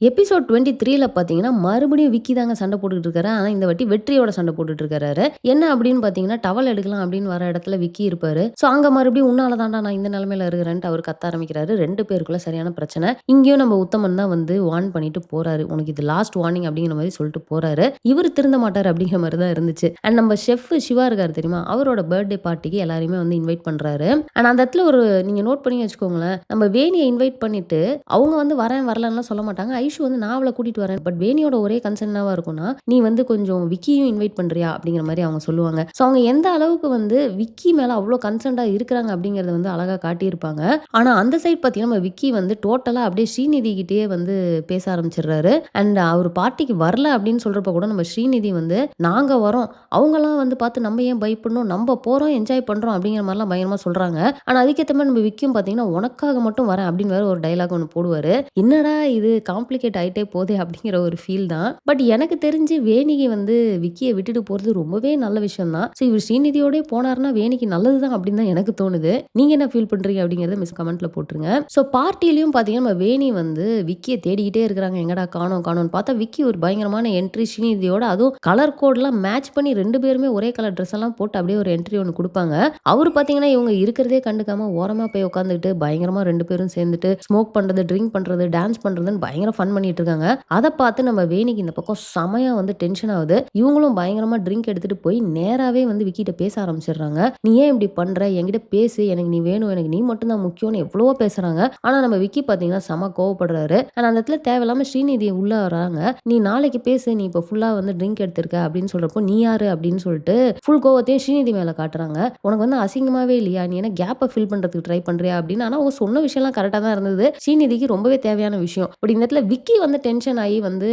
Episode 23ல பார்த்தீங்கன்னா, மறுபடியும் விக்கி தாங்க சண்டை போட்டுட்டு இருக்காரு. ஆனா, இந்த வாட்டி வெற்றியோட சண்டை போட்டுட்டு இருக்காரு. என்ன அப்படின்னு பார்த்தீங்கன்னா, டவல் எடுக்கலாம் அப்படின்னு வர இடத்துல விக்கி இருப்பாரு. ஸோ, அங்க மறுபடியும் உன்னால தான்டா நான் இந்த நிலைமையில இருக்கிறேன்ட்டு அவரு கத்த ஆரம்பிக்கிறாரு. 2 பேருக்குள்ள சரியான பிரச்சனை. இங்கேயும் நம்ம உத்தமன் தான் வந்து வார்ன் பண்ணிட்டு போறாரு. உனக்கு இது லாஸ்ட் வார்னிங் அப்படிங்கிற மாரி சொல்லிட்டு போறாரு. இவரு திருந்த மாட்டாரு அப்படிங்கிற மாரி தான் இருந்துச்சு. அண்ட் நம்ம செஃப் சிவா இருக்காரு தெரியுமா? அவரோட பர்த்டே பார்ட்டிக்கு எல்லாரையுமே வந்து இன்வைட் பண்றாரு. அண்ட் அந்த இடத்துல நீங்க நோட் பண்ணி வச்சுக்கோங்களேன். நம்ம வேணிய இன்வைட் பண்ணிட்டு, அவங்க வந்து வரேன் வரலன்னுலாம் சொல்ல மாட்டாங்க. ஐஷு வந்து நான் அவள கூட்டிட்டு வரேன். பட் வேணியோட ஒரே கன்சர்ன் என்னவா இருக்கும்னா, நீ வந்து கொஞ்சம் விக்கியும் இன்வைட் பண்றியா? அப்படிங்கிற மாரி அவங்க சொல்லுவாங்க. ஸோ அவங்க எந்த அளவுக்கு வந்து விக்கி மேல அவ்ளோ கன்சர்ன்டா இருக்கிறாங்க அப்படிங்கிறத வந்து அழகா காட்டியிருப்பாங்க. ஆனா அந்த சைட் பார்த்தீங்கன்னா, நம்ம விக்கி வந்து டோட்டலா அப்படியே ஸ்ரீநிதி கிட்டயே வந்து பேச ஆரம்பிச்சுடுறாரு. அண்ட் அவரு பார்ட்டிக்கு வரல அப்படின்னு சொல்றப்ப கூட நம்ம ஸ்ரீநிதி வந்து நாங்க வரோம். அவங்கலாம் வந்து பார்த்து நம்ம ஏன் பயப்படணும்? நம்ம போறோம், என்ஜாய் பண்றோம் அப்படிங்கிற மாரிலாம் பயங்கரமா சொல்றாங்க. ஆனா அதுக்கேத்த மாரி நம்ம விக்கியும் பார்த்தீங்கன்னா, உனக்காக மட்டும் வரேன் அப்படின்னு வேற ஒரு டயலாக் ஒண்ணு போடுவாரு. என்னடா இது காம்ப்ளிகேட் ஆயிட்டே போதே அப்படிங்கிற ஒரு ஃபீல் தான். பட் எனக்கு தெரிஞ்சு வேணிக்கு வந்து விக்கிய விட்டுட்டு போறது ரொம்பவே நல்ல விஷயம் தான். ஸோ இவர் ஸ்ரீநிதியோடயே போனாருன்னா வேணிக்கு நல்லது தான் அப்படின்னு தான் எனக்கு தோணுது. நீங்க என்ன ஃபீல் பண்றீங்க அப்படிங்கிறத மிஸ் கமெண்ட்ல போட்டுருங்க. ஸோ பார்ட்டிலயும் பார்த்தீங்கன்னா நம்ம வேணி வந்து விக்கிய தேடிக்கிட்டே இருக்கிறாங்க. எங்கடா காணோம் காணோம்னு பார்த்தா விக்கி ஒரு பயங்கரமான என்ட்ரி ஸ்ரீநிதியோட அதுவும் கலர் கோட்லாம் மேட்ச் பண்ணி 2 பேருமே ஒரே கலர் ட்ரெஸ் எல்லாம் போட்டு அப்படியே ஒரு என்ட்ரி ஒன்று குடுப்பாங்க. அவரு பார்த்தீங்கன்னா இவங்க இருக்கிறதே கண்டுக்காம ஓரமா போய் உட்காந்துக்கிட்டு பயங்கரமா 2 பேரும் சேர்ந்துட்டு ஸ்மோக் பண்றது, ட்ரிங்க் பண்றது, டான்ஸ் பண்றதுன்னு பயங்கர ஃபன் பண்ணிட்டு இருக்காங்க. அத பார்த்து நம்ம வேணிக்கு இந்த பக்கம் செமையா வந்து டென்ஷன் ஆகுது. இவங்களும் பயங்கரமா ட்ரிங்க் எடுத்துட்டு போய் நேராவே வந்து விக்கிட்ட பேச ஆரம்பிச்சிடுறாங்க. நீ ஏன் இப்படி பண்ற? என்கிட்ட பேசு. எனக்கு நீ வேணும். எனக்கு நீ மட்டும் தான் முக்கியம்னு எவ்வளவோ பேசுறாங்க. ஆனா நம்ம விக்கி பார்த்தீங்கன்னா செம கோவப்படுறாரு. ஆனா அந்த இடத்துல தேவையில்லாம ஸ்ரீநிதி உள்ள வராங்க. நீ நாளைக்கு பேசு. நீ இப்ப ஃபுல்லா வந்து ட்ரிங்க் எடுத்திருக்க அப்படின்னு சொல்றப்போ நீ யாரு அப்படின்னு சொல்லிட்டு ஃபுல் கோவத்தையும் ஸ்ரீநிதி மேல காட்டுறாங்க. உனக்கு வந்து அசிங்கமாவே இல்லையா? நீ என்ன கேப்ப ஃபில் பண்றதுக்கு ட்ரை பண்றியா அப்படின்னு. ஆனா அவங்க சொன்ன விஷயம்லாம் கரெக்டா தான் இருந்தது. ஸ்ரீநிதிக்கு ரொம்பவே தேவையான விஷயம். பட் இந்த இடத்துல விக்கி வந்து டென்ஷன் ஆகி வந்து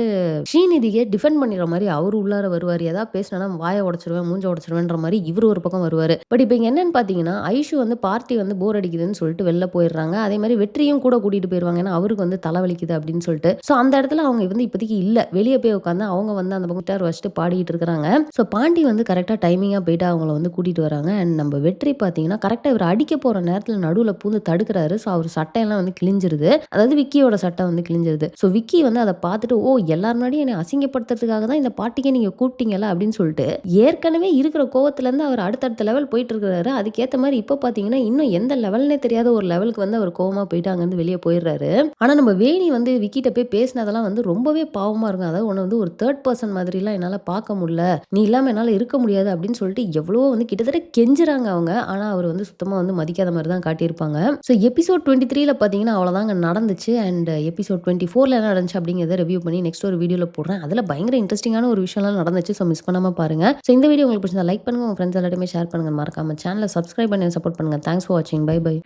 ஸ்ரீநிதியை டிஃபெண்ட் பண்ணிடுற மாதிரி அவரு உள்ளார வருவாரு. ஏதாவது பேசினா வாயை உடைச்சிருவேன், மூஞ்ச உடைச்சிருவேன்ற மாதிரி இவரு ஒரு பக்கம் வருவாரு. பட் இப்போ என்னன்னு பாத்தீங்கன்னா ஐஷு வந்து பார்ட்டி வந்து போர் அடிக்குதுன்னு சொல்லிட்டு வெளில போயிடுறாங்க. அதே மாதிரி வெற்றியும் கூட கூட்டிட்டு போயிருவாங்க. ஏன்னா அவருக்கு வந்து தலைவலிக்குது அப்படின்னு சொல்லிட்டு. ஸோ அந்த இடத்துல அவங்க வந்து இப்போதைக்கு இல்ல. வெளியே போய் உட்காந்து அவங்க வந்து அந்த பக்கம் கிட்டார் வச்சுட்டு பாடிட்டு இருக்காங்க. ஸோ பாண்டி வந்து கரெக்டா டைமிங்கா போயிட்டு அவங்கள வந்து கூட்டிட்டு வராங்க. அண்ட் நம்ம வெற்றி பாத்தீங்கன்னா கரெக்டா இவர் அடிக்க போற நேரத்துல நடுவுல பூந்து தடுக்கிறாரு. ஸோ அவர் சட்டையெல்லாம் வந்து கிழிஞ்சிருது. அதாவது விக்கியோட சட்டை வந்து கிழிஞ்சிருது. ஸோ விக்கி வந்து அதை பார்த்துட்டு ஓ எல்லார் முன்னாடியும் என்னை அசிங்கப்படுத்துறதுக்காக தான் இந்த பாட்டிக்கே நீங்க கூப்பிட்டீங்கல்ல அப்படின்னு சொல்லிட்டு ஏற்கனவே இருக்கிற கோவத்துல இருந்து அவர் அடுத்தடுத்த லெவல் போயிட்டு இருக்கிறாரு. அதுக்கேற்ற மாதிரி இப்போ பாத்தீங்கன்னா இன்னும் எந்த லெவல்னே தெரியாத ஒரு லெவலுக்கு வந்து அவர் கோவமா போயிட்டு அங்க இருந்து வெளியே போயிடுறாரு. ஆனா நம்ம வேணி வந்து விக்கிட்ட போய் பேசினதெல்லாம் வந்து ரொம்பவே பாவமா இருக்கும். அதாவது உன்னை வந்து ஒரு தேர்ட் பர்சன் மாதிரிலாம் என்னால பார்க்க முடியல. நீ இல்லாம என்னால இருக்க முடியாது அப்படின்னு சொல்லிட்டு எவ்வளவோ வந்து கிட்டத்தட்ட கெஞ்சுறாங்க அவங்க. ஆனா அவர் வந்து சுத்தமா வந்து மதிக்காத மாதிரி தான் காட்டியிருப்பாங்க. ஸோ எபிசோட் 23ல பார்த்தீங்கன்னா அவ்வளோதாங்க நடந்துச்சு. அண்ட் எபிசோட் 24ல என்ன நடந்துச்சு அப்படிங்கிறத ரிவ்யூ பண்ணி நெக்ஸ்ட் ஒரு வீடியோல போடுறேன். அதில் பயங்கர இன்ட்ரெஸ்டிங்கான ஒரு விஷயம்லாம் நடந்துச்சு. ஸோ மிஸ் பண்ணாம பாருங்க. ஸோ இந்த வீடியோ உங்களுக்கு பிடிச்சா லைக் பண்ணுங்க, உங்க ஃப்ரெண்ட்ஸ் எல்லாத்தையுமே ஷேர் பண்ணுங்க, மறக்காம சேனலை சப்ஸ்கிரைப் பண்ணி சப்போர்ட் பண்ணுங்க. தேங்க்ஸ் ஃபார் வாட்சிங். Bye by.